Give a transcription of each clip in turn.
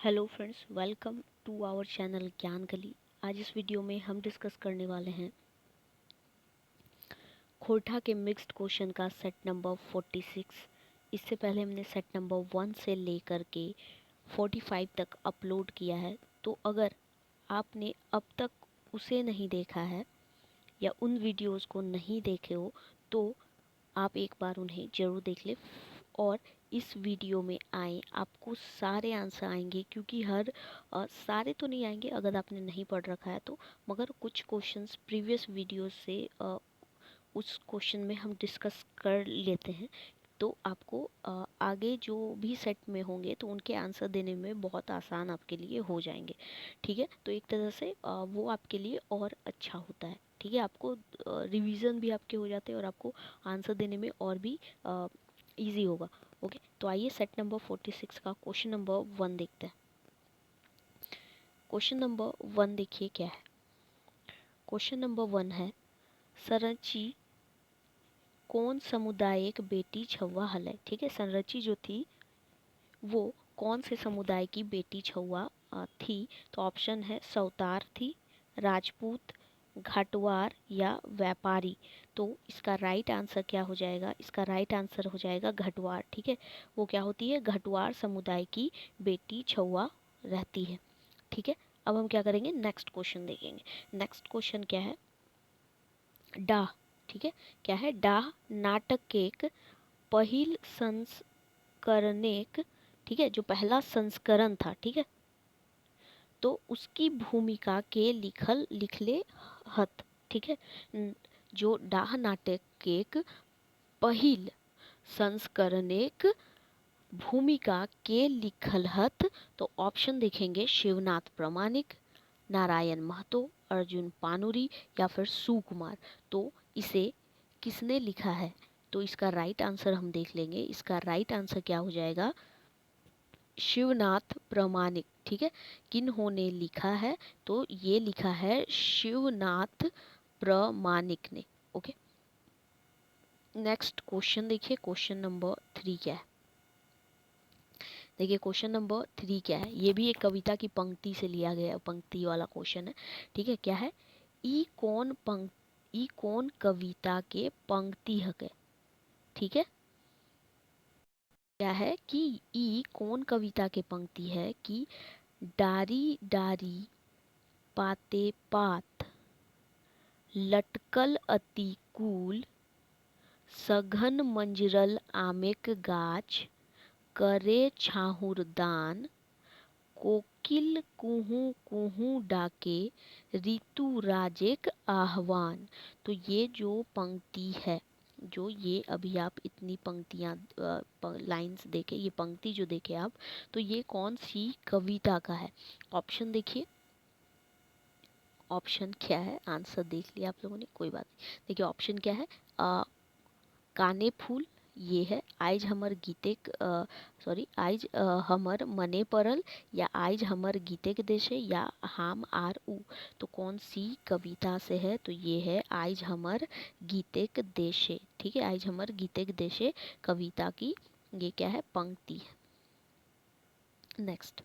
Hello friends, welcome to our channel Gyan Gali. आज इस video में हम डिस्कस करने वाले हैं खोरठा के मिक्स्ड क्वेश्चन का सेट नंबर 46। इससे पहले हमने सेट नंबर 1 से लेकर के 45 तक अपलोड किया है। तो अगर आपने अब तक उसे नहीं देखा है या उन वीडियोस को नहीं देखे हो तो आप एक बार उन्हें ज़रूर देख लें और इस वीडियो में आए, आपको सारे आंसर आएंगे। क्योंकि सारे तो नहीं आएंगे अगर आपने नहीं पढ़ रखा है तो, मगर कुछ क्वेश्चंस प्रीवियस वीडियो से उस क्वेश्चन में हम डिस्कस कर लेते हैं। तो आपको आगे जो भी सेट में होंगे तो उनके आंसर देने में बहुत आसान आपके लिए हो जाएंगे। ठीक है, तो एक तरह से वो आपके लिए और अच्छा होता है। ठीक है, आपको रिवीजन भी आपके हो जाते हैं और आपको आंसर देने में और भी इजी होगा। ओके, तो आइए सेट नंबर 46 का क्वेश्चन नंबर 1 देखते हैं। क्वेश्चन नंबर 1 देखिए क्या है। क्वेश्चन नंबर 1 है, संरची कौन समुदायिक बेटी छुआ हल। ठीक है, संरची जो थी वो कौन से समुदाय की बेटी छुआ थी। तो ऑप्शन है सौतार थी, राजपूत, घाटवार या व्यापारी। तो इसका राइट आंसर क्या हो जाएगा? इसका राइट आंसर हो जाएगा घटवार। ठीक है, वो क्या होती है? घटवार समुदाय की बेटी छुआ रहती है। ठीक है, अब हम क्या करेंगे? नेक्स्ट क्वेश्चन देखेंगे। नेक्स्ट क्वेश्चन क्या है? डाह। ठीक है, क्या है? डाह नाटक के एक पहिल संस्करणेक। ठीक है, जो पहला संस्करण था, ठीक है, तो उसकी भूमिका के लिखले हत। ठीक है, जो डाह नाटक के एक पहिल संस्करणेक भूमिका के लिखल हत। तो ऑप्शन देखेंगे शिवनाथ प्रामाणिक, नारायण महतो, अर्जुन पानुरी या फिर सुकुमार। तो इसे किसने लिखा है? तो इसका राइट आंसर हम देख लेंगे। इसका राइट आंसर क्या हो जाएगा? शिवनाथ प्रामाणिक। ठीक है, किन्होंने लिखा है? तो ये लिखा है शिवनाथ प्रामाणिक ने। ओके, नेक्स्ट क्वेश्चन देखिए। क्वेश्चन नंबर 3 क्या है? देखिए क्वेश्चन नंबर 3 क्या है? ये भी एक कविता की पंक्ति से लिया गया पंक्ति वाला क्वेश्चन है। ठीक है, क्या है? ई कौन कविता के पंक्ति है? ठीक है, क्या है कि ई कौन कविता के पंक्ति है कि डारी डारी पाते पात लटकल अतिकूल सघन मंजरल आमेक गाछ करे छाहुरदान कोकिल कुहू कुहू डाके ऋतु राजेक आह्वान। तो ये जो पंक्ति है, जो ये अभी आप इतनी पंक्तियां लाइंस देखे, ये पंक्ति जो देखे आप, तो ये कौन सी कविता का है? ऑप्शन देखिए। ऑप्शन क्या है? आंसर देख लिया आप लोगों ने, कोई बात नहीं। देखिए ऑप्शन क्या है? काने फूल, ये है आइज हमर गीते सॉरी आइज हमर मने परल, या आइज हमर गीते के देशे, या हम आर उ। तो कौन सी कविता से है? तो ये है आइज हमर गीते के देशे। ठीक है, आइज हमर गीते के देशे कविता की ये क्या है? पंक्ति है। नेक्स्ट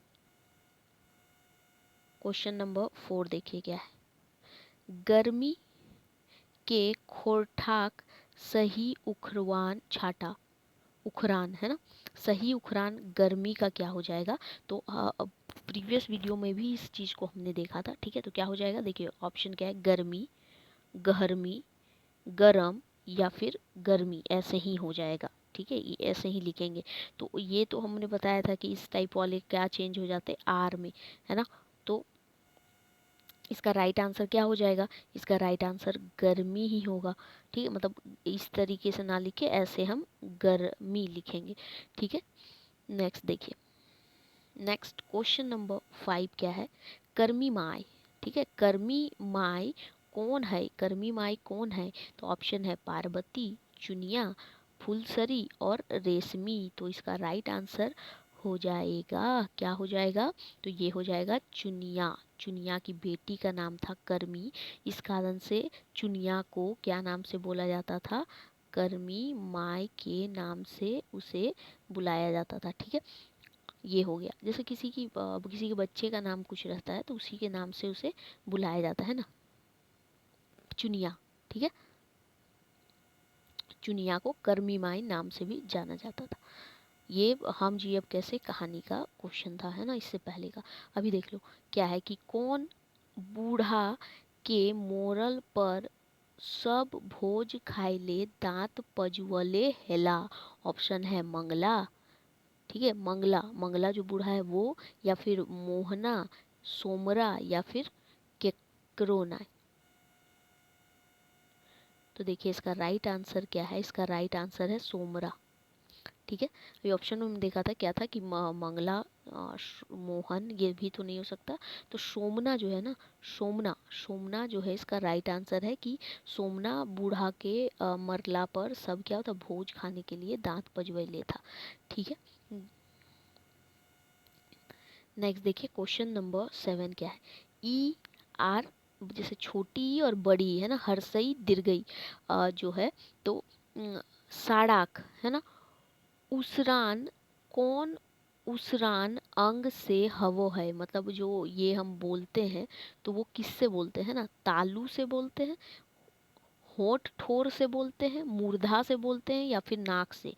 क्वेश्चन नंबर 4 देखिए क्या है। गर्मी के खोरठाक सही उखरवान छाटा। उखरान है ना, सही उखरान गर्मी का क्या हो जाएगा? तो प्रीवियस वीडियो में भी इस चीज़ को हमने देखा था। ठीक है, तो क्या हो जाएगा? देखिए ऑप्शन क्या है? गर्मी, गहरमी, गरम या फिर गर्मी, ऐसे ही हो जाएगा। ठीक है, ये ऐसे ही लिखेंगे। तो ये तो हमने बताया था कि इस टाइप वाले क्या चेंज हो जाते हैं आर में, है ना। तो इसका राइट आंसर क्या हो जाएगा? इसका राइट आंसर गर्मी ही होगा। ठीक है, मतलब इस तरीके से ना लिखे, ऐसे हम गर्मी लिखेंगे। ठीक है, नेक्स्ट देखिए। नेक्स्ट क्वेश्चन नंबर 5 क्या है? कर्मी माई। ठीक है, कर्मी माई कौन है? कर्मी माई कौन है? तो ऑप्शन है पार्वती, चुनिया, फुलसरी और रेशमी। तो इसका राइट आंसर हो जाएगा, क्या हो जाएगा? तो ये हो जाएगा चुनिया। चुनिया की बेटी का नाम था कर्मी, इस कारण से चुनिया को क्या नाम से बोला जाता था? कर्मी माई के नाम से उसे बुलाया जाता था। ठीक है, ये हो गया। जैसे किसी के बच्चे का नाम कुछ रहता है तो उसी के नाम से उसे बुलाया जाता है ना, चुनिया। ठीक है, चुनिया को कर्मी माई नाम से भी जाना जाता था। ये हम जी अब कैसे कहानी का क्वेश्चन था, है ना, इससे पहले का। अभी देख लो क्या है कि कौन बूढ़ा के मोरल पर सब भोज खाइले दांत पजुअले हेला। ऑप्शन है मंगला, ठीक है, मंगला, मंगला जो बूढ़ा है वो, या फिर मोहना, सोमरा, या फिर केकरोना। तो देखिए इसका राइट आंसर क्या है, इसका राइट आंसर है सोमरा। ठीक है, ये ऑप्शन में देखा था क्या था कि मंगला, मोहन, ये भी तो नहीं हो सकता। तो सोमना जो है ना, सोमना, सोमना जो है इसका राइट आंसर है कि सोमना बूढ़ा के मरला पर सब क्या होता, भोज खाने के लिए दांत पजवैले था। ठीक है, नेक्स्ट देखिए क्वेश्चन नंबर 7 क्या है। ई आर, जैसे छोटी ई और बड़ी ई है ना, हर्सई दीर्घई जो है, तो साड़ाक है ना, उसरान, कौन उसरान अंग से हवो है, मतलब जो ये हम बोलते हैं तो वो किससे बोलते हैं ना, तालू से बोलते हैं, होठ ठोर से बोलते हैं, मूर्धा से बोलते हैं, या फिर नाक से,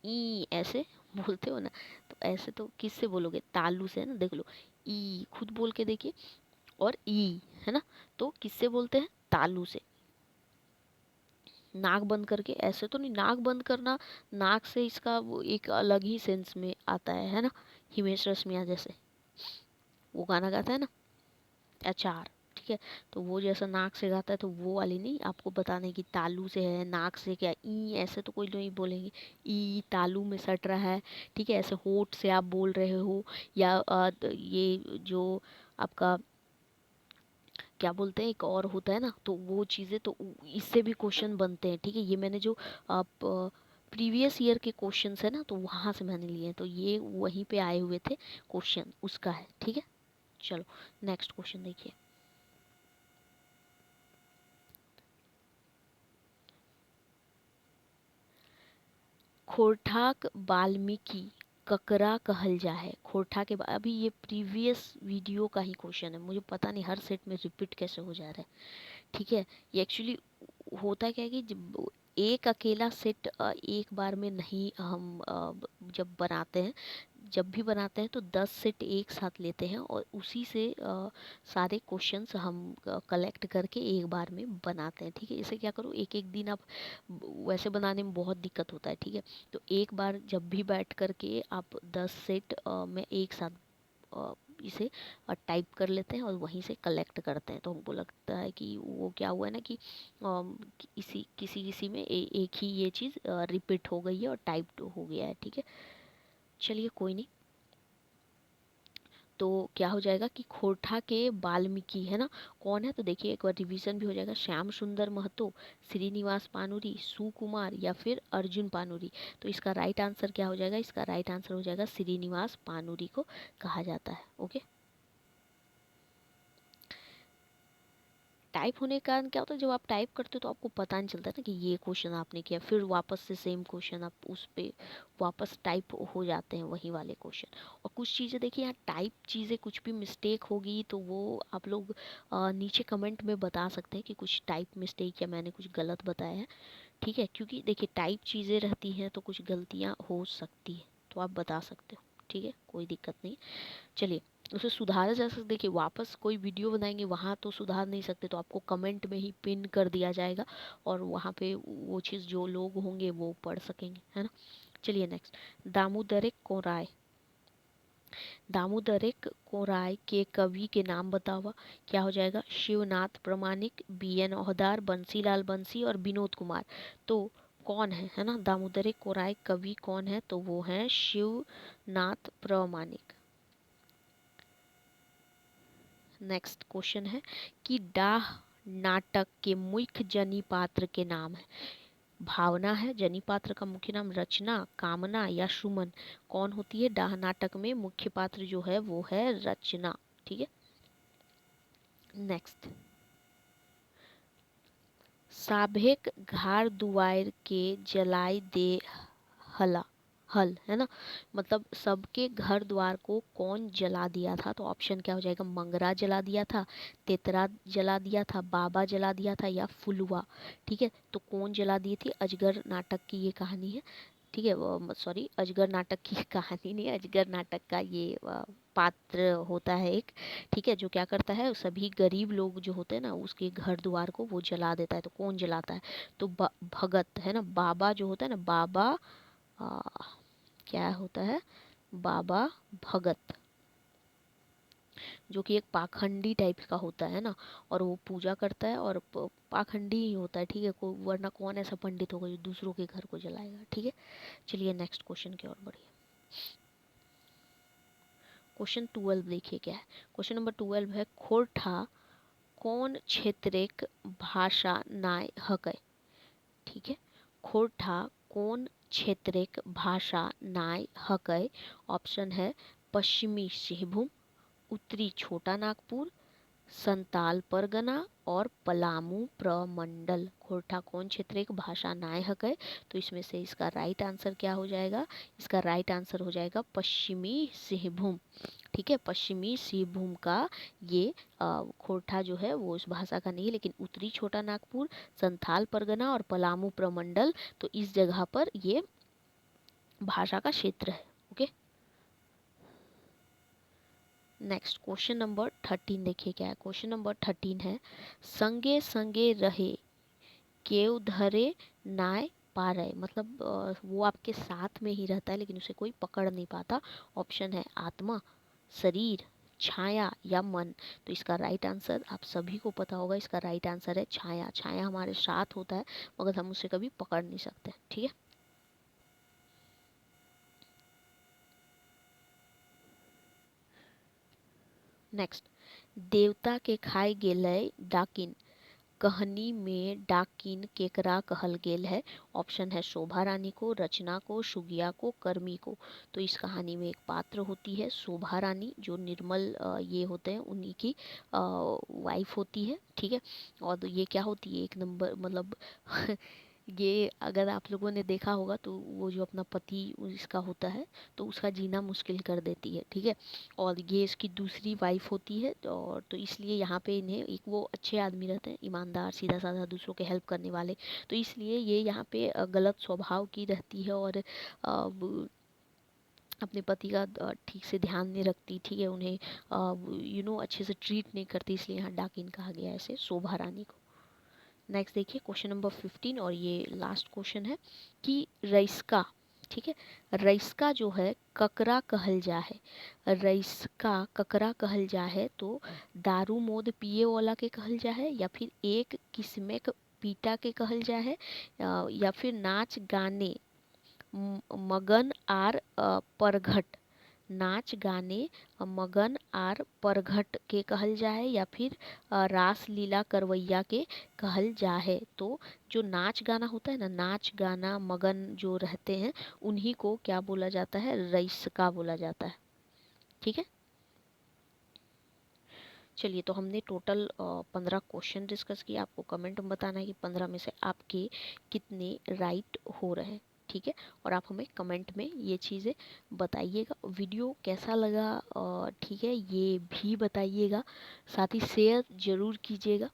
ई ऐसे बोलते हो ना। तो ऐसे तो किससे बोलोगे, तालू से है ना, देख लो, ई खुद बोल के देखिए, और ई है ना, तो किससे बोलते हैं, तालू से। नाक बंद करके ऐसे तो नहीं, नाक बंद करना, नाक से इसका वो एक अलग ही सेंस में आता है ना, हिमेश रेशमिया जैसे वो गाना गाता है ना, अचार। ठीक है, तो वो जैसा नाक से गाता है तो वो वाली नहीं, आपको बताने की तालू से है, नाक से क्या, ई ऐसे तो कोई नहीं बोलेंगे, ई तालू में सट रहा है। ठीक है, ऐसे होठ से आप बोल रहे हो, या ये जो आपका क्या बोलते हैं, एक और होता है ना, तो वो चीज़ें तो इससे भी क्वेश्चन बनते हैं। ठीक है, ये मैंने जो आप प्रीवियस ईयर के क्वेश्चंस है ना, तो वहाँ से मैंने लिए हैं, तो ये वहीं पे आए हुए थे क्वेश्चन, उसका है। ठीक है, चलो नेक्स्ट क्वेश्चन देखिए। खोरठाक वाल्मीकि ककरा कहल जा है, खोरठा के अभी ये प्रीवियस वीडियो का ही क्वेश्चन है, मुझे पता नहीं हर सेट में रिपीट कैसे हो जा रहा है। ठीक है, ये एक्चुअली होता क्या है कि जब एक अकेला सेट एक बार में नहीं हम जब बनाते हैं, जब भी बनाते हैं तो 10 सेट एक साथ लेते हैं और उसी से सारे क्वेश्चंस हम कलेक्ट करके एक बार में बनाते हैं। ठीक है, इसे क्या करो, एक एक दिन आप वैसे बनाने में बहुत दिक्कत होता है। ठीक है, तो एक बार जब भी बैठ करके आप 10 सेट में एक साथ इसे टाइप कर लेते हैं और वहीं से कलेक्ट करते हैं, तो हमको लगता है कि वो क्या हुआ है ना कि इसी किसी किसी में एक ही ये चीज़ रिपीट हो गई है और टाइप हो गया है। ठीक है, चलिए कोई नहीं। तो क्या हो जाएगा कि खोरठा के वाल्मीकि है ना, कौन है, तो देखिए एक बार रिवीजन भी हो जाएगा, श्याम सुंदर महतो, श्रीनिवास पानुरी, सुकुमार, या फिर अर्जुन पानुरी। तो इसका राइट आंसर क्या हो जाएगा, इसका राइट आंसर हो जाएगा श्रीनिवास पानुरी को कहा जाता है। ओके, टाइप होने के कारण क्या होता है, जब आप टाइप करते हो तो आपको पता नहीं चलता ना कि ये क्वेश्चन आपने किया, फिर वापस से सेम क्वेश्चन आप उस पे वापस टाइप हो जाते हैं वही वाले क्वेश्चन। और कुछ चीज़ें देखिए यहाँ टाइप चीज़ें कुछ भी मिस्टेक होगी तो वो आप लोग नीचे कमेंट में बता सकते हैं कि कुछ टाइप मिस्टेक या मैंने कुछ गलत बताया है। ठीक है, क्योंकि देखिए टाइप चीज़ें रहती हैं तो कुछ गलतियाँ हो सकती है, तो आप बता सकते हो। ठीक है, कोई दिक्कत नहीं। चलिए, उसे सुधारा जा सकता, देखिए वापस कोई वीडियो बनाएंगे वहाँ तो सुधार नहीं सकते, तो आपको कमेंट में ही पिन कर दिया जाएगा और वहाँ पे वो चीज़ जो लोग होंगे वो पढ़ सकेंगे, है ना। चलिए नेक्स्ट, दामोदर कोराय, दामोदर कोराय के कवि के नाम बतावा। क्या हो जाएगा, शिवनाथ प्रामाणिक, बी एन ओहदार, बंसीलाल बंसी, और विनोद कुमार। तो कौन है ना, दामोदर कोराय कवि कौन है, तो वो है शिवनाथ प्रामाणिक। नेक्स्ट क्वेश्चन है कि डाह नाटक के मुख्य जनी पात्र के नाम है। भावना है जनी पात्र का मुख्य नाम, रचना, कामना, या सुमन। कौन होती है डाह नाटक में मुख्य पात्र जो है वो है रचना। ठीक है, नेक्स्ट, साभेक घाड़ दुआर के जलाई दे हला, हल, है ना। मतलब सबके घर द्वार को कौन जला दिया था, तो ऑप्शन क्या हो जाएगा, मंगरा जला दिया था, तेतरा जला दिया था, बाबा जला दिया था, या फुलवा। ठीक है, तो कौन जला दी थी, अजगर नाटक की ये कहानी है। ठीक है, सॉरी, अजगर नाटक की कहानी नहीं, अजगर नाटक का ये पात्र होता है एक। ठीक है, जो क्या करता है, सभी गरीब लोग जो होते हैं ना, उसके घर द्वार को वो जला देता है। तो कौन जलाता है, तो भगत, है ना। बाबा जो होता है ना, बाबा आ, क्या होता है, बाबा भगत, जो कि एक पाखंडी टाइप का होता है ना, और वो पूजा करता है और पाखंडी ही होता है। ठीक है, को वरना कौन ऐसा पंडित होगा जो दूसरों के घर को जलाएगा। ठीक है, चलिए नेक्स्ट क्वेश्चन की ओर बढ़िए। क्वेश्चन 12 देखिए क्या है। क्वेश्चन नंबर 12 है, खोरठा कौन क्षेत्रिक भाषा नाय हकै। ठीक है, खोरठा कौन क्षेत्रिक भाषा नाय हकै। ऑप्शन है पश्चिमी सिंहभूम, उत्तरी छोटा नागपुर, संताल परगना और पलामू प्रमंडल। खोरठा कौन क्षेत्र एक भाषा नाय हकै, तो इसमें से इसका राइट आंसर क्या हो जाएगा, इसका राइट आंसर हो जाएगा पश्चिमी सिंहभूम। ठीक है, पश्चिमी सिंहभूम का ये खोरठा जो है वो इस भाषा का नहीं है, लेकिन उत्तरी छोटा नागपुर, संथाल परगना और पलामू प्रमंडल, तो इस जगह पर ये भाषा का क्षेत्र है। ओके, नेक्स्ट क्वेश्चन नंबर 13 देखिए क्या है। क्वेश्चन नंबर 13 है, संगे संगे रहे केव धरे नाय पारे। मतलब वो आपके साथ में ही रहता है लेकिन उसे कोई पकड़ नहीं पाता। ऑप्शन है आत्मा, शरीर, छाया या मन। तो इसका राइट आंसर आप सभी को पता होगा, इसका राइट आंसर है छाया। छाया हमारे साथ होता है मगर हम उसे कभी पकड़ नहीं सकते। ठीक है, नेक्स्ट, देवता के खाए गेलै डाकिन कहानी में डाकिन केकरा कहल गेल है। ऑप्शन है शोभा रानी को, रचना को, सुगिया को, कर्मी को। तो इस कहानी में एक पात्र होती है शोभा रानी, जो निर्मल ये होते हैं उन्हीं की वाइफ होती है। ठीक है, और ये क्या होती है, एक नंबर मतलब ये अगर आप लोगों ने देखा होगा तो वो जो अपना पति इसका होता है तो उसका जीना मुश्किल कर देती है। ठीक है, और ये इसकी दूसरी वाइफ होती है, और तो इसलिए यहाँ पे इन्हें, एक वो अच्छे आदमी रहते हैं, ईमानदार, सीधा साधा, दूसरों के हेल्प करने वाले, तो इसलिए ये यहाँ पे गलत स्वभाव की रहती है और अपने पति का ठीक से ध्यान नहीं रखती। ठीक है, उन्हें अच्छे से ट्रीट नहीं करती, इसलिए यहाँ डाकिन कहा गया है ऐसे शोभा रानी को। नेक्स्ट देखिए क्वेश्चन नंबर 15 और ये लास्ट क्वेश्चन है कि रईसका, ठीक है, रईसका जो है ककरा कहल जा है। रईसका ककरा कहल जा है, तो दारू मोद पिए वाला के कहल जा है, या फिर एक किस्मे के पीटा के कहल जा है, या फिर नाच गाने मगन आर परघट, नाच गाने मगन आर परघट के कहल जा है, या फिर रास लीला करवैया के कहल जा है। तो जो नाच गाना होता है ना, नाच गाना मगन जो रहते हैं उन्हीं को क्या बोला जाता है, रईसका बोला जाता है। ठीक है, चलिए, तो हमने टोटल 15 क्वेश्चन डिस्कस किए। आपको कमेंट में बताना है कि 15 में से आपके कितने राइट हो रहे हैं। ठीक है, और आप हमें कमेंट में ये चीज़ें बताइएगा। वीडियो कैसा लगा ठीक है ये भी बताइएगा, साथ ही शेयर ज़रूर कीजिएगा।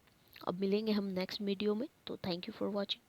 अब मिलेंगे हम नेक्स्ट वीडियो में, तो थैंक यू फॉर वॉचिंग।